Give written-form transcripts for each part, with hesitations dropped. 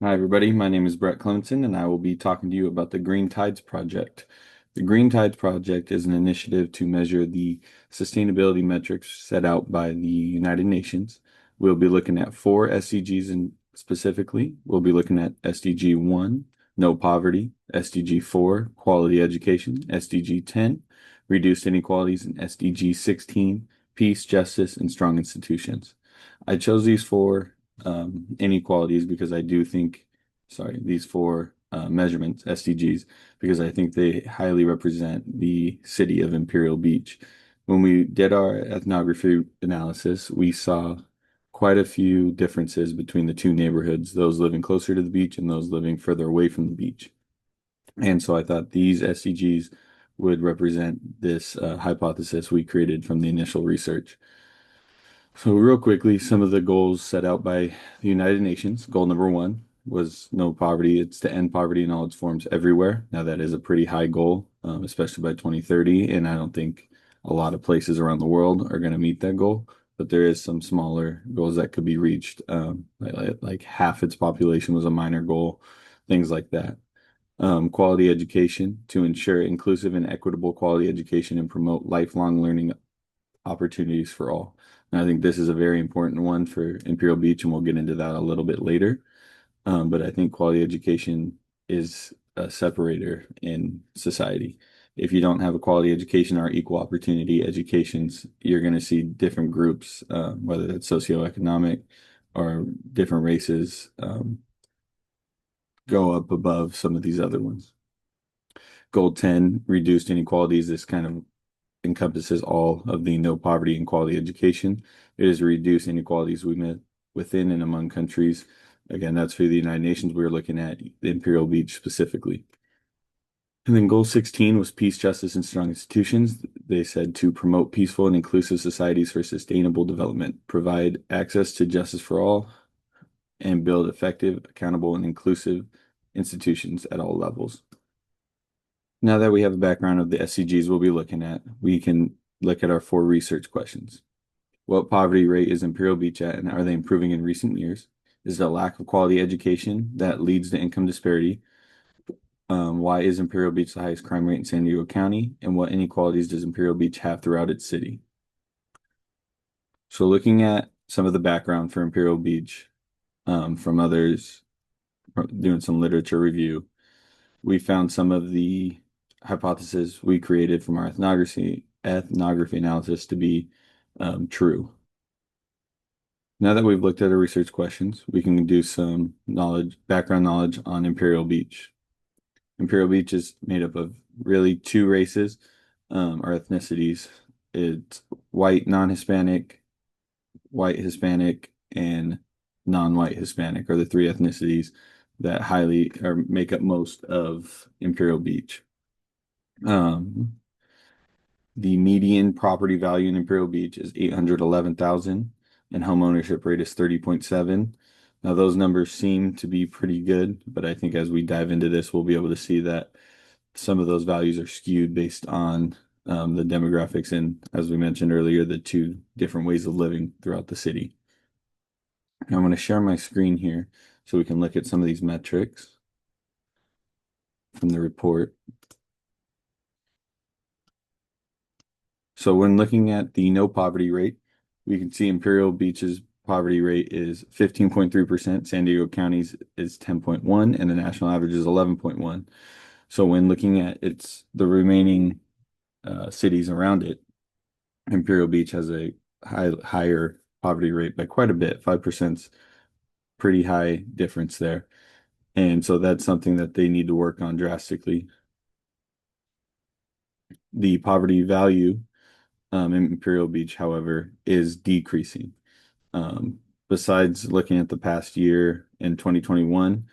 Hi, everybody. My name is Brett Clemson, and I will be talking to you about the Green Tides Project. The Green Tides Project is an initiative to measure the sustainability metrics set out by the United Nations. We'll be looking at four SDGs and specifically. We'll be looking at SDG 1, no poverty, SDG 4, quality education, SDG 10, reduced inequalities, and SDG 16, peace, justice, and strong institutions. I chose these four inequalities because I do think, sorry, these four measurements, SDGs, because I think they highly represent the city of Imperial Beach. When we did our ethnography analysis, we saw quite a few differences between the two neighborhoods, those living closer to the beach and those living further away from the beach. And so I thought these SDGs would represent this hypothesis we created from the initial research. So, real quickly, some of the goals set out by the United Nations. Goal number one was no poverty. It's to end poverty in all its forms everywhere. Now, that is a pretty high goal, especially by 2030. And I don't think a lot of places around the world are going to meet that goal. But there is some smaller goals that could be reached. Like half its population was a minor goal, things like that. Quality education to ensure inclusive and equitable quality education and promote lifelong learning opportunities for all. And I think this is a very important one for Imperial Beach, and we'll get into that a little bit later. But I think quality education is a separator in society. If you don't have a quality education or equal opportunity educations, you're going to see different groups, whether that's socioeconomic or different races, go up above some of these other ones. Goal 10, reduced inequalities. This kind of encompasses all of the no poverty and quality education. It is reduce inequalities within and among countries. Again, that's for the United Nations. We were looking at Imperial Beach specifically. And then goal 16 was peace, justice, and strong institutions. They said to promote peaceful and inclusive societies for sustainable development, provide access to justice for all, and build effective, accountable, and inclusive institutions at all levels. Now that we have a background of the SCGs we'll be looking at, we can look at our four research questions. What poverty rate is Imperial Beach at, and are they improving in recent years? Is it a lack of quality education that leads to income disparity? Why is Imperial Beach the highest crime rate in San Diego County? And what inequalities does Imperial Beach have throughout its city? So looking at some of the background for Imperial Beach from others doing some literature review, we found some of the hypotheses we created from our ethnography analysis to be true. Now that we've looked at our research questions, we can do some background knowledge on Imperial Beach. Imperial Beach is made up of really two races or ethnicities. It's white, non-Hispanic, white Hispanic, and non-white Hispanic are the three ethnicities that highly or make up most of Imperial Beach. Um, the median property value in Imperial Beach is 811,000 and home ownership rate is 30.7. Now those numbers seem to be pretty good, but I think as we dive into this, we'll be able to see that some of those values are skewed based on the demographics and, as we mentioned earlier, the two different ways of living throughout the city. I'm going to share my screen here so we can look at some of these metrics from the report. So when looking at the no poverty rate, we can see Imperial Beach's poverty rate is 15.3%, San Diego County's is 10.1, and the national average is 11.1. So when looking at the remaining cities around it, Imperial Beach has a higher poverty rate by quite a bit. 5% pretty high difference there. And so that's something that they need to work on drastically. The poverty value in Imperial Beach, however, is decreasing. Besides looking at the past year in 2021,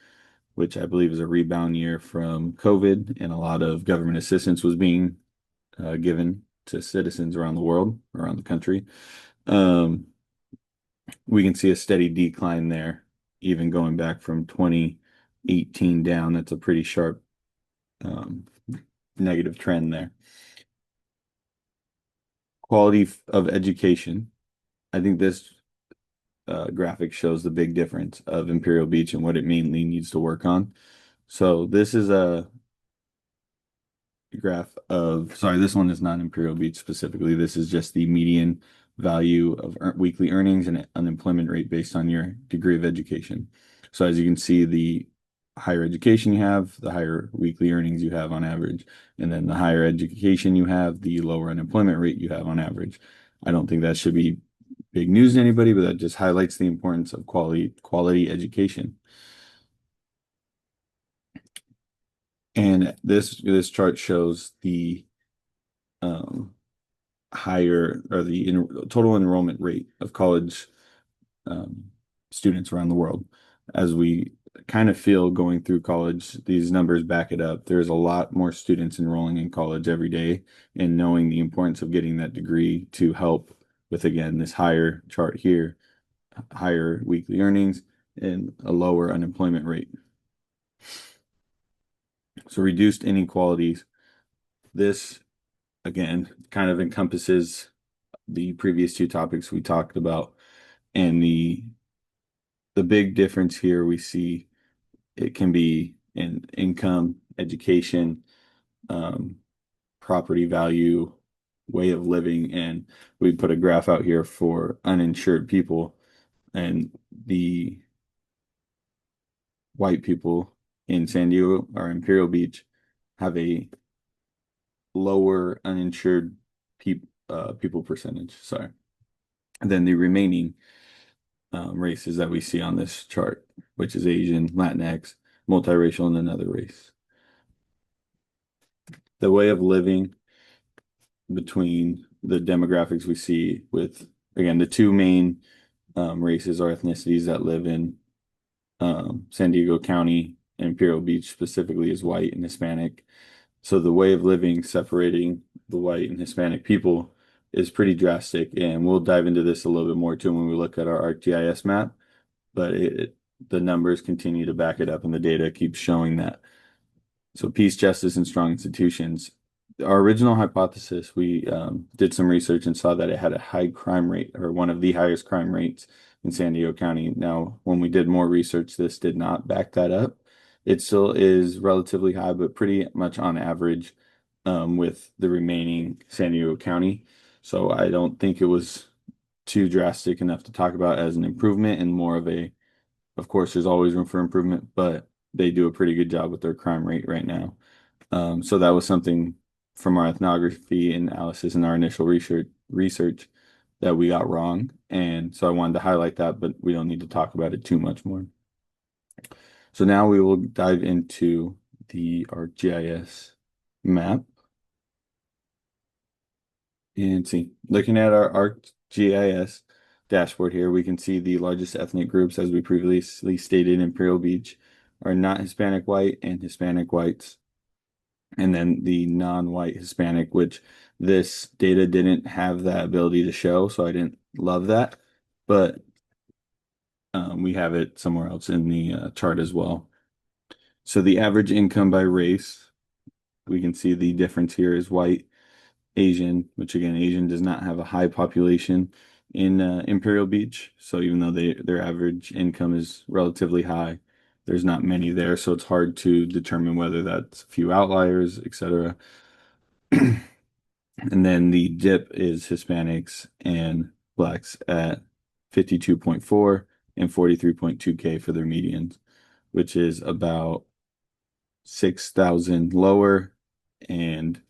which I believe is a rebound year from COVID, and a lot of government assistance was being given to citizens around the world, around the country. We can see a steady decline there, even going back from 2018 down. That's a pretty sharp negative trend there. Quality of education. I think this graphic shows the big difference of Imperial Beach and what it mainly needs to work on. So this is a graph of, sorry, this one is not Imperial Beach specifically. This is just the median value of weekly earnings and unemployment rate based on your degree of education. So as you can see, the higher education you have, the higher weekly earnings you have on average. And then the higher education you have, the lower unemployment rate you have on average. I don't think that should be big news to anybody, but that just highlights the importance of quality education. And this chart shows the higher or the total enrollment rate of college students around the world. As we kind of feel going through college, these numbers back it up. There's a lot more students enrolling in college every day, and knowing the importance of getting that degree to help with, again, this higher chart here, higher weekly earnings and a lower unemployment rate. So reduced inequalities. This, again, kind of encompasses the previous two topics we talked about. And the big difference here we see, it can be in income, education, property value, way of living. And we put a graph out here for uninsured people, and the white people in San Diego or Imperial Beach have a lower uninsured people percentage, sorry, than the remaining races that we see on this chart, which is Asian, Latinx, multiracial, and another race. The way of living between the demographics we see with, again, the two main races or ethnicities that live in San Diego County and Imperial Beach specifically is white and Hispanic. So the way of living separating the white and Hispanic people is pretty drastic, and we'll dive into this a little bit more too when we look at our ArcGIS map, but the numbers continue to back it up and the data keeps showing that. So peace, justice, and strong institutions. Our original hypothesis, we did some research and saw that it had a high crime rate, or one of the highest crime rates in San Diego County. Now, when we did more research, this did not back that up. It still is relatively high, but pretty much on average with the remaining San Diego County. So I don't think it was too drastic enough to talk about as an improvement, and more of a, of course, there's always room for improvement, but they do a pretty good job with their crime rate right now. So that was something from our ethnography analysis and our initial research that we got wrong. And so I wanted to highlight that, but we don't need to talk about it too much more. So now we will dive into the ArcGIS map. And see, looking at our ArcGIS dashboard here, we can see the largest ethnic groups, as we previously stated, in Imperial Beach are not Hispanic white and Hispanic whites. And then the non-white Hispanic, which this data didn't have that ability to show, so I didn't love that. But we have it somewhere else in the chart as well. So the average income by race, we can see the difference here is white, Asian, which again, Asian does not have a high population in Imperial Beach. So even though their average income is relatively high, there's not many there. So it's hard to determine whether that's a few outliers, etc. And then the dip is Hispanics and Blacks at 52.4 and 43.2K for their medians, which is about 6,000 lower, and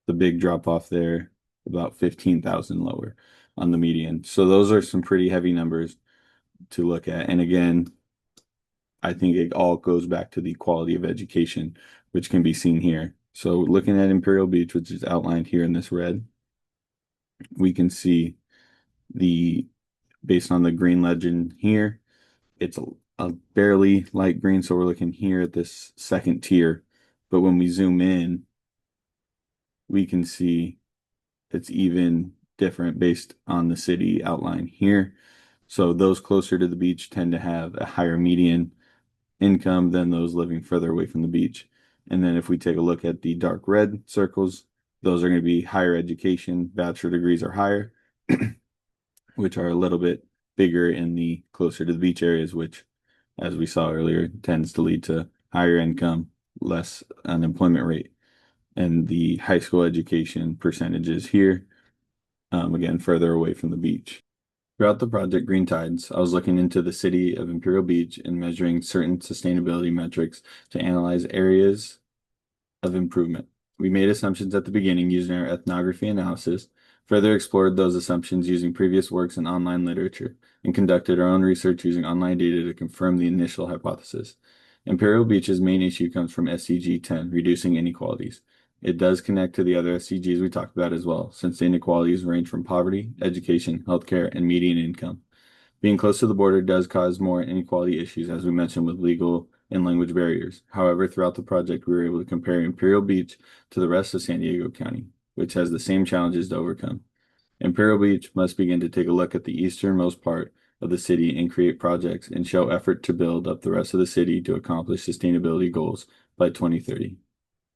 the big drop off there, about 15,000 lower on the median. So those are some pretty heavy numbers to look at. And again, I think it all goes back to the quality of education, which can be seen here. So looking at Imperial Beach, which is outlined here in this red, we can see based on the green legend here, it's a barely light green. So we're looking here at this second tier. But when we zoom in, we can see it's even different based on the city outline here. So those closer to the beach tend to have a higher median income than those living further away from the beach. And then if we take a look at the dark red circles, those are going to be higher education, bachelor degrees are higher, which are a little bit bigger in the closer to the beach areas, which, as we saw earlier, tends to lead to higher income, less unemployment rate, and the high school education percentages here, again, further away from the beach. Throughout the project Green Tides, I was looking into the city of Imperial Beach and measuring certain sustainability metrics to analyze areas of improvement. We made assumptions at the beginning using our ethnography analysis, further explored those assumptions using previous works in online literature, and conducted our own research using online data to confirm the initial hypothesis. Imperial Beach's main issue comes from SDG 10, reducing inequalities. It does connect to the other SDGs we talked about as well, since the inequalities range from poverty, education, healthcare, and median income. Being close to the border does cause more inequality issues, as we mentioned, with legal and language barriers. However, throughout the project, we were able to compare Imperial Beach to the rest of San Diego County, which has the same challenges to overcome. Imperial Beach must begin to take a look at the easternmost part of the city and create projects and show effort to build up the rest of the city to accomplish sustainability goals by 2030.